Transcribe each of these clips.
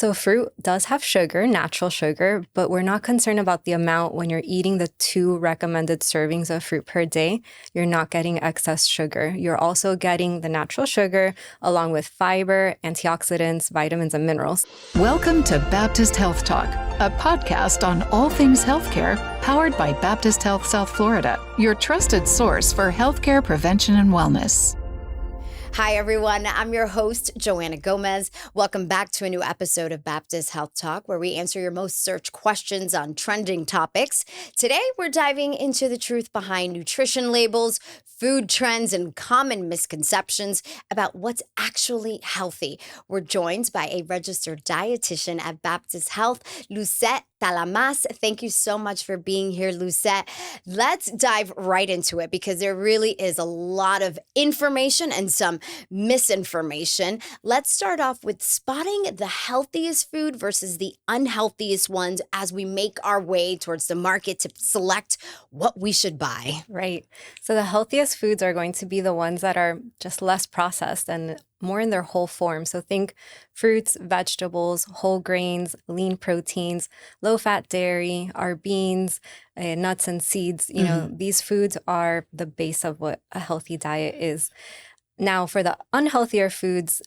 So fruit does have sugar, natural sugar, but we're not concerned about the amount. When you're eating the 2 recommended servings of fruit per day, you're not getting excess sugar. You're also getting the natural sugar along with fiber, antioxidants, vitamins, and minerals. Welcome to Baptist Health Talk, a podcast on all things healthcare, powered by Baptist Health South Florida, your trusted source for healthcare prevention and wellness. Hi, everyone. I'm your host, Johanna Gomez. Welcome back to a new episode of Baptist Health Talk, where we answer your most searched questions on trending topics. Today, we're diving into the truth behind nutrition labels, food trends, and common misconceptions about what's actually healthy. We're joined by a registered dietitian at Baptist Health, Lucette Talamas. Thank you so much for being here, Lucette. Let's dive right into it because there really is a lot of information and some misinformation. Let's start off with spotting the healthiest food versus the unhealthiest ones as we make our way towards the market to select what we should buy. Right. So the healthiest foods are going to be the ones that are just less processed and more in their whole form. So think fruits, vegetables, whole grains, lean proteins, low-fat dairy, our beans, nuts and seeds. You know, these foods are the base of what a healthy diet is. Now, for the unhealthier foods,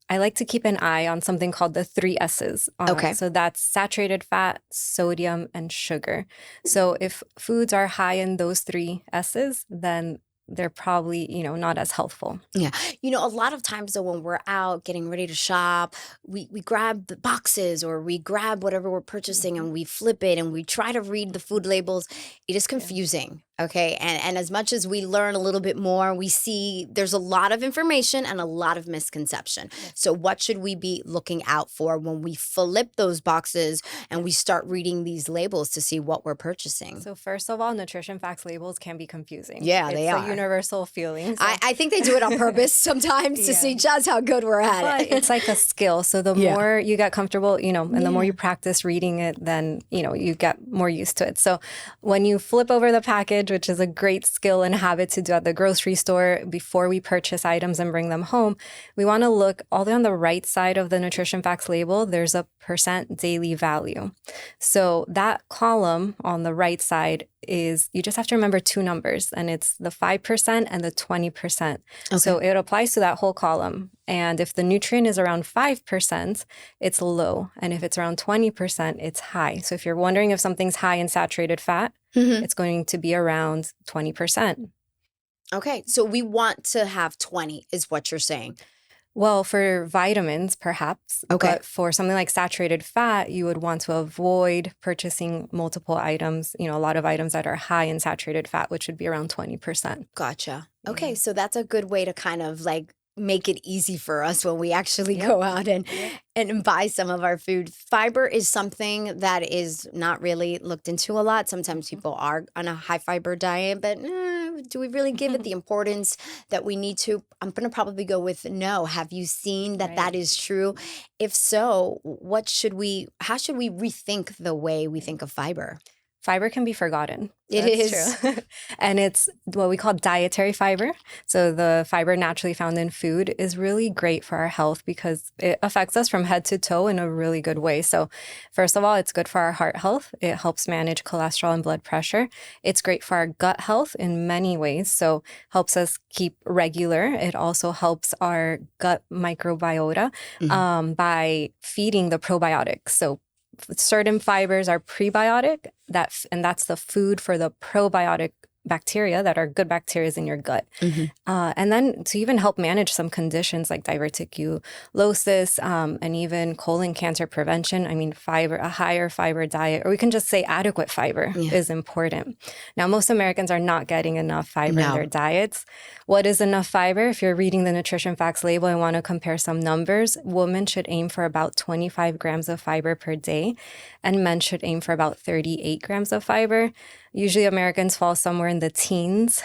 I like to keep an eye on something called the 3 S's. Okay. So that's saturated fat, sodium, and sugar. So if foods are high in those 3 S's, then they're probably, not as healthful. Yeah. A lot of times though, when we're out getting ready to shop, we grab the boxes or we grab whatever we're purchasing and we flip it and we try to read the food labels. It is confusing. Okay. And as much as we learn a little bit more, we see there's a lot of information and a lot of misconception. So what should we be looking out for when we flip those boxes and we start reading these labels to see what we're purchasing? So first of all, nutrition facts labels can be confusing. Yeah, they are. It's a universal feeling. So. I think they do it on purpose sometimes to see just how good we're at but it. It's like a skill. So the more you get comfortable, and the more you practice reading it, then, you get more used to it. So when you flip over the package, which is a great skill and habit to do at the grocery store before we purchase items and bring them home, we want to look all the way on the right side of the nutrition facts label. There's a % daily value. So that column on the right side is, you just have to remember 2 numbers, and it's the 5% and the 20%. Okay. So it applies to that whole column. And if the nutrient is around 5%, it's low. And if it's around 20%, it's high. So if you're wondering if something's high in saturated fat, it's going to be around 20%. Okay. So we want to have 20 is what you're saying. Well, for vitamins, perhaps. Okay. But for something like saturated fat, you would want to avoid purchasing multiple items, a lot of items that are high in saturated fat, which would be around 20%. Gotcha. Okay. So that's a good way to kind of make it easy for us when we actually go out and buy some of our food. Fiber is something that is not really looked into a lot. Sometimes people are on a high fiber diet, but do we really give it the importance that we need to? I'm going to probably go with no. Have you seen that that is true? If so, how should we rethink the way we think of fiber? Fiber can be forgotten. It is true. And it's what we call dietary fiber. So the fiber naturally found in food is really great for our health because it affects us from head to toe in a really good way. So first of all, it's good for our heart health. It helps manage cholesterol and blood pressure. It's great for our gut health in many ways. So helps us keep regular. It also helps our gut microbiota by feeding the probiotics. So certain fibers are prebiotic, and that's the food for the probiotic bacteria that are good bacteria in your gut. And then to even help manage some conditions like diverticulosis and even colon cancer prevention, a higher fiber diet, or we can just say adequate fiber is important. Now, most Americans are not getting enough fiber in their diets. What is enough fiber? If you're reading the nutrition facts label and want to compare some numbers, women should aim for about 25 grams of fiber per day, and men should aim for about 38 grams of fiber. Usually Americans fall somewhere in the teens,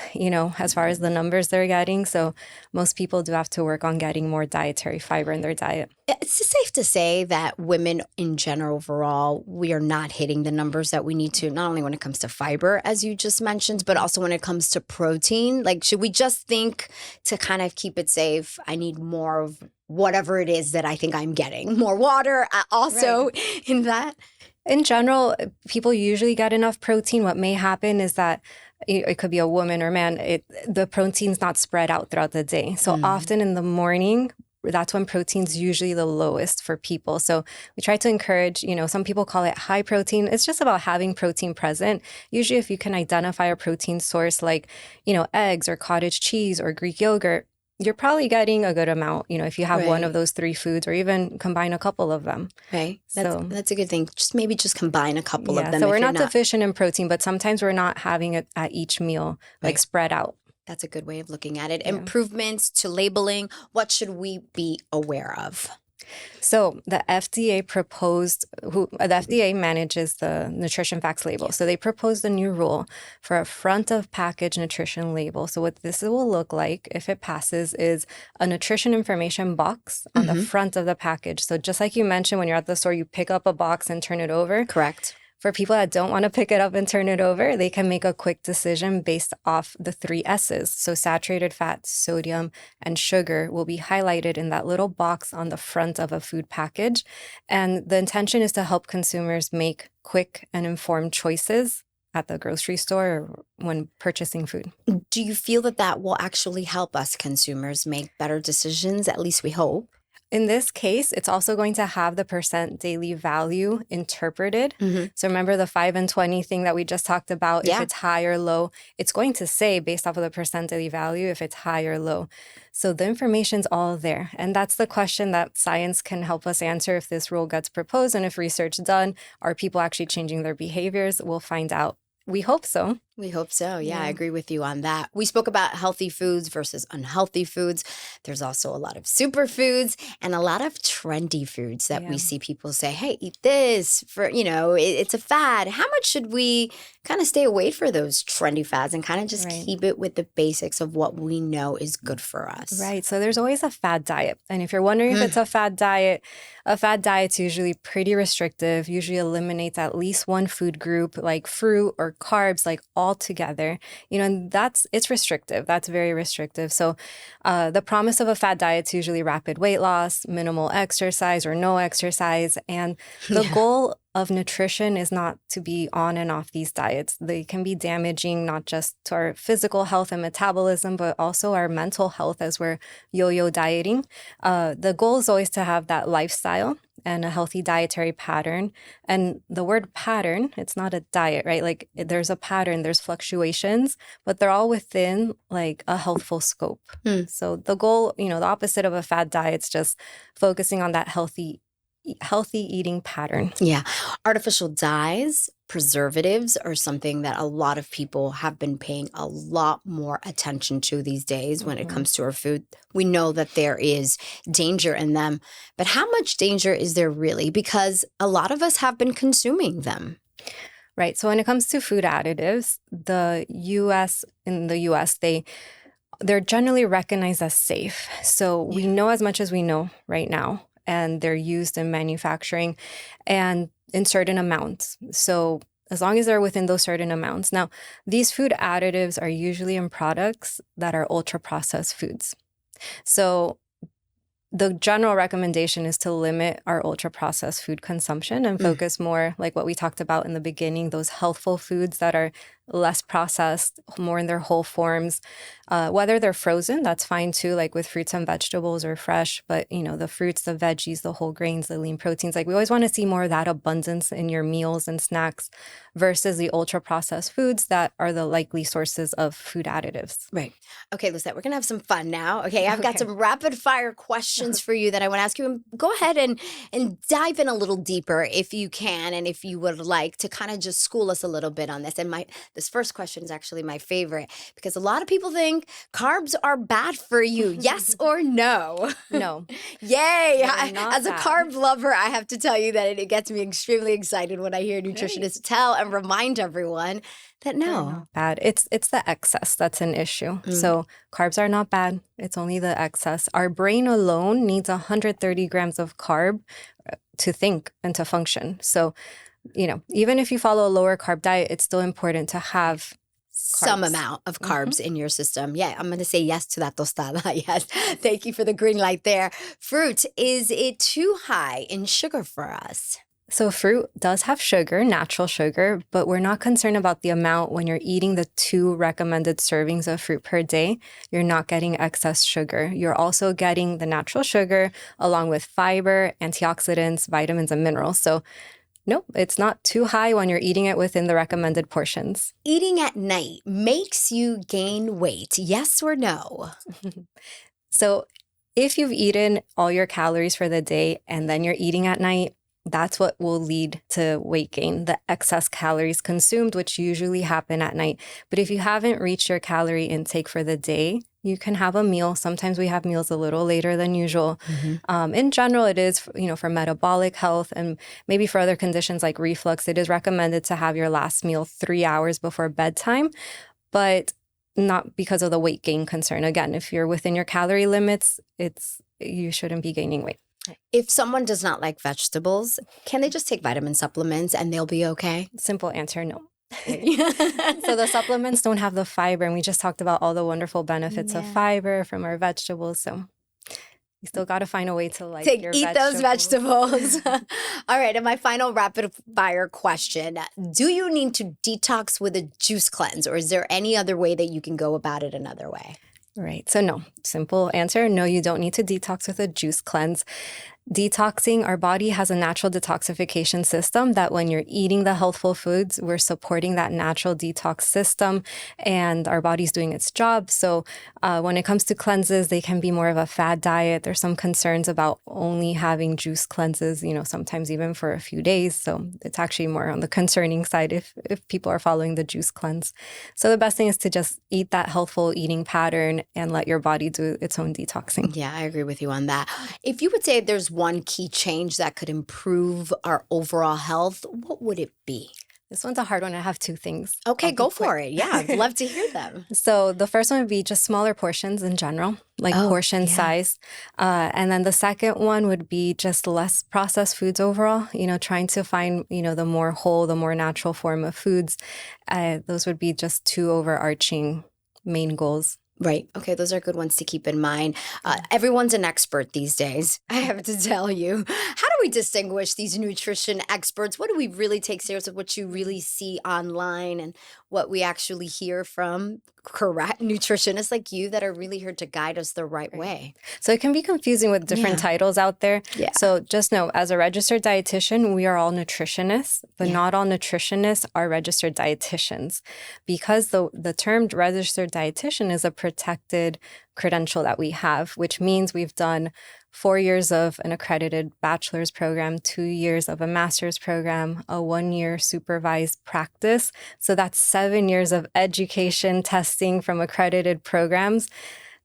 as far as the numbers they're getting. So most people do have to work on getting more dietary fiber in their diet. It's safe to say that women in general, overall, we are not hitting the numbers that we need to, not only when it comes to fiber, as you just mentioned, but also when it comes to protein. Like, should we just think to kind of keep it safe, I need more of whatever it is that I think I'm getting, more water also in that? In general, people usually get enough protein. What may happen is that it could be a woman or man, the protein's not spread out throughout the day. So often in the morning, that's when protein's usually the lowest for people. So we try to encourage, some people call it high protein. It's just about having protein present. Usually if you can identify a protein source like, eggs or cottage cheese or Greek yogurt, you're probably getting a good amount, if you have one of those 3 foods or even combine a couple of them. Right. That's a good thing. Just combine a couple of them. So we're not deficient in protein, but sometimes we're not having it at each meal, like spread out. That's a good way of looking at it. Yeah. Improvements to labeling. What should we be aware of? So the FDA manages the nutrition facts label. So they proposed a new rule for a front of package nutrition label. So what this will look like if it passes is a nutrition information box on the front of the package. So just like you mentioned, when you're at the store, you pick up a box and turn it over. Correct. For people that don't want to pick it up and turn it over, they can make a quick decision based off the 3 S's. So saturated fat, sodium, and sugar will be highlighted in that little box on the front of a food package. And the intention is to help consumers make quick and informed choices at the grocery store or when purchasing food. Do you feel that will actually help us consumers make better decisions? At least we hope. In this case, it's also going to have the percent daily value interpreted. So remember the 5 and 20 thing that we just talked about? If it's high or low, it's going to say based off of the percent daily value if it's high or low. So the information's all there. And that's the question that science can help us answer if this rule gets proposed and if research done. Are people actually changing their behaviors? We'll find out. We hope so. We hope so. Yeah, I agree with you on that. We spoke about healthy foods versus unhealthy foods. There's also a lot of superfoods and a lot of trendy foods that we see people say, hey, eat this for, it's a fad. How much should we kind of stay away from those trendy fads and kind of just keep it with the basics of what we know is good for us? Right. So there's always a fad diet. And if you're wondering if it's a fad diet's usually pretty restrictive, usually eliminates at least one food group like fruit or carbs, like all together, and it's restrictive. That's very restrictive. So the promise of a fad diet is usually rapid weight loss, minimal exercise or no exercise. And the goal of nutrition is not to be on and off these diets. They can be damaging not just to our physical health and metabolism, but also our mental health as we're yo-yo dieting. The goal is always to have that lifestyle and a healthy dietary pattern. And the word pattern, it's not a diet, right? Like there's a pattern, there's fluctuations, but they're all within like a healthful scope. So the goal, the opposite of a fad diet is just focusing on that healthy eating pattern. Yeah. Artificial dyes, preservatives are something that a lot of people have been paying a lot more attention to these days when it comes to our food. We know that there is danger in them, but how much danger is there really? Because a lot of us have been consuming them. Right. So when it comes to food additives, in the US, they're generally recognized as safe. So we know as much as we know right now. And they're used in manufacturing and in certain amounts. So as long as they're within those certain amounts. Now, these food additives are usually in products that are ultra-processed foods. So the general recommendation is to limit our ultra-processed food consumption and focus more, like what we talked about in the beginning, those healthful foods that are less processed, more in their whole forms. Whether they're frozen, that's fine too, like with fruits and vegetables or fresh. But, the fruits, the veggies, the whole grains, the lean proteins, like we always want to see more of that abundance in your meals and snacks versus the ultra-processed foods that are the likely sources of food additives. Right. Okay, Lucette, we're going to have some fun now. Okay, I've got some rapid fire questions for you that I want to ask you. And go ahead and dive in a little deeper if you can and if you would like to kind of just school us a little bit on this. And This first question is actually my favorite because a lot of people think carbs are bad for you. Yes or no? No. Yay. They're not As a bad. carb lover, I have to tell you that it gets me extremely excited when I hear nutritionists tell and remind everyone that They're no. not bad. It's the excess that's an issue. Mm. So carbs are not bad. It's only the excess. Our brain alone needs 130 grams of carb to think and to function. So, even if you follow a lower carb diet, it's still important to have some carbs. amount of carbs in your system. Yeah, I'm going to say yes to that tostada. Yes. Thank you for the green light there. Fruit, is it too high in sugar for us? So fruit does have sugar, natural sugar, but we're not concerned about the amount when you're eating the 2 recommended servings of fruit per day. You're not getting excess sugar. You're also getting the natural sugar along with fiber, antioxidants, vitamins, and minerals. So no, it's not too high when you're eating it within the recommended portions. Eating at night makes you gain weight. Yes or no? So if you've eaten all your calories for the day and then you're eating at night, that's what will lead to weight gain, the excess calories consumed, which usually happen at night. But if you haven't reached your calorie intake for the day, you can have a meal. Sometimes we have meals a little later than usual. In general, it is, for metabolic health and maybe for other conditions like reflux, it is recommended to have your last meal 3 hours before bedtime, but not because of the weight gain concern. Again, if you're within your calorie limits, you shouldn't be gaining weight. If someone does not like vegetables, can they just take vitamin supplements and they'll be okay? Simple answer, no. So the supplements don't have the fiber, and we just talked about all the wonderful benefits of fiber from our vegetables. So you still got to find a way to eat those vegetables. All right, and my final rapid fire question. Do you need to detox with a juice cleanse, or is there any other way that you can go about it another way? Right. So no, simple answer. No, you don't need to detox with a juice cleanse. Detoxing, our body has a natural detoxification system that when you're eating the healthful foods, we're supporting that natural detox system and our body's doing its job. So when it comes to cleanses, they can be more of a fad diet. There's some concerns about only having juice cleanses, sometimes even for a few days. So it's actually more on the concerning side if people are following the juice cleanse. So the best thing is to just eat that healthful eating pattern and let your body do its own detoxing. Yeah, I agree with you on that. If you would say there's one key change that could improve our overall health, what would it be? This one's a hard one. I have 2 things. Okay, go for it. Yeah, I'd love to hear them. So the first one would be just smaller portions in general, like portion size. And then the second one would be just less processed foods overall, trying to find, the more whole, the more natural form of foods. Those would be just 2 overarching main goals. Right. Okay. Those are good ones to keep in mind. Everyone's an expert these days, I have to tell you. How do we distinguish these nutrition experts? What do we really take serious of what you really see online and what we actually hear from correct nutritionists like you that are really here to guide us the right way? So it can be confusing with different titles out there. Yeah. So just know, as a registered dietitian, we are all nutritionists, but not all nutritionists are registered dietitians, because the term registered dietitian is a protected credential that we have, which means we've done 4 years of an accredited bachelor's program, 2 years of a master's program, a 1-year supervised practice. So that's 7 years of education, testing from accredited programs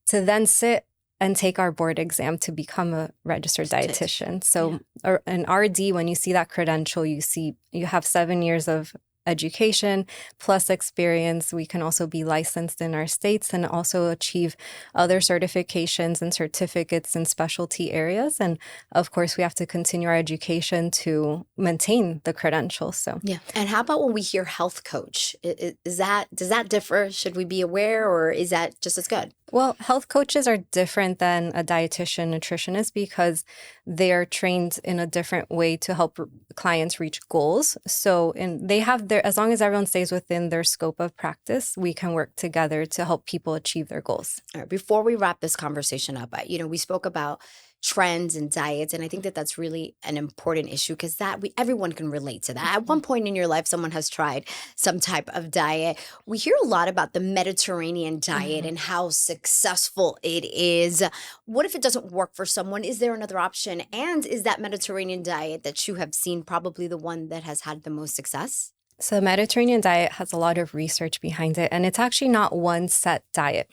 to then sit and take our board exam to become a registered dietitian. So an RD, when you see that credential, you have 7 years of education plus experience. We can also be licensed in our states and also achieve other certifications and certificates in specialty areas. And of course, we have to continue our education to maintain the credentials. So And how about when we hear health coach? Does that differ? Should we be aware, or is that just as good? Well, health coaches are different than a dietitian, nutritionist, because they are trained in a different way to help clients reach goals. So, they have as long as everyone stays within their scope of practice, we can work together to help people achieve their goals. All right, before we wrap this conversation up, we spoke about trends and diets, and I think that that's really an important issue because everyone can relate to that. At one point in your life, someone has tried some type of diet. We hear a lot about the Mediterranean diet and how successful it is. What if it doesn't work for someone? Is there another option? And is that Mediterranean diet that you have seen probably the one that has had the most success? So the Mediterranean diet has a lot of research behind it, and it's actually not one set diet.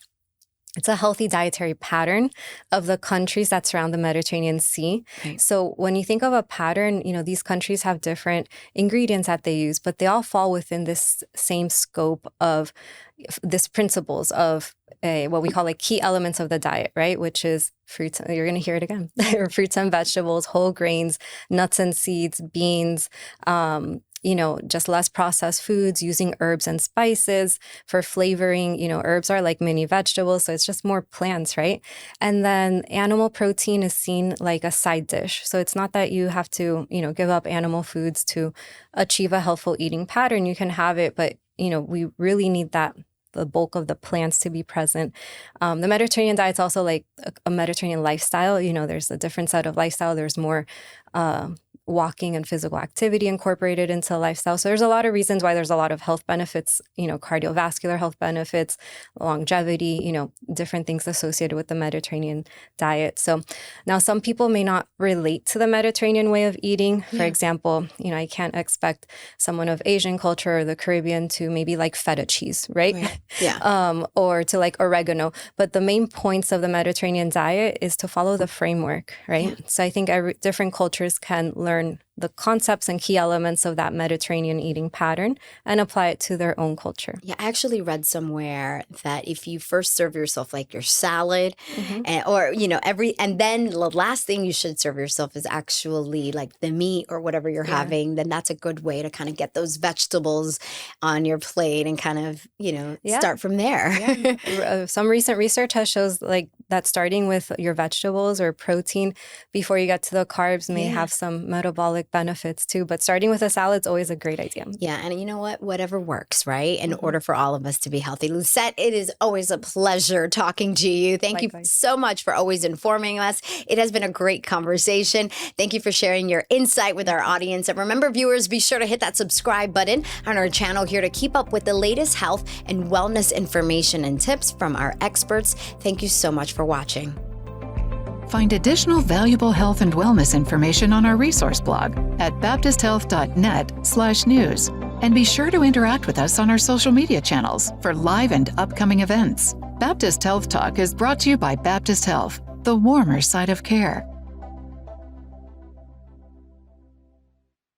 It's a healthy dietary pattern of the countries that surround the Mediterranean Sea. Right. So when you think of a pattern, these countries have different ingredients that they use, but they all fall within this same scope of this principles of what we call like key elements of the diet, right? Which is fruits. You're going to hear it again. Fruits and vegetables, whole grains, nuts and seeds, beans, just less processed foods, using herbs and spices for flavoring. Herbs are like mini vegetables, so it's just more plants, right? And then animal protein is seen like a side dish. So it's not that you have to, give up animal foods to achieve a healthful eating pattern. You can have it, but, we really need the bulk of the plants to be present. The Mediterranean diet's also like a Mediterranean lifestyle. There's a different set of lifestyle. There's more walking and physical activity incorporated into lifestyle. So there's a lot of reasons why there's a lot of health benefits, cardiovascular health benefits, longevity, different things associated with the Mediterranean diet. So now some people may not relate to the Mediterranean way of eating. For example, I can't expect someone of Asian culture or the Caribbean to maybe like feta cheese, right? Yeah. Or to like oregano. But the main points of the Mediterranean diet is to follow the framework, right? Yeah. So I think different cultures can learn the concepts and key elements of that Mediterranean eating pattern and apply it to their own culture. Yeah, I actually read somewhere that if you first serve yourself like your salad and then the last thing you should serve yourself is actually like the meat or whatever you're having, then that's a good way to kind of get those vegetables on your plate and kind of, start from there. Yeah. Some recent research has shows like that starting with your vegetables or protein before you get to the carbs may have some metabolic benefits too, but starting with a salad is always a great idea. Yeah, and you know what? Whatever works, right? In order for all of us to be healthy. Lucette, it is always a pleasure talking to you. Thank you so much for always informing us. It has been a great conversation. Thank you for sharing your insight with our audience. And remember, viewers, be sure to hit that subscribe button on our channel here to keep up with the latest health and wellness information and tips from our experts. Thank you so much for watching. Find additional valuable health and wellness information on our resource blog at baptisthealth.net/news. And be sure to interact with us on our social media channels for live and upcoming events. Baptist Health Talk is brought to you by Baptist Health, the warmer side of care.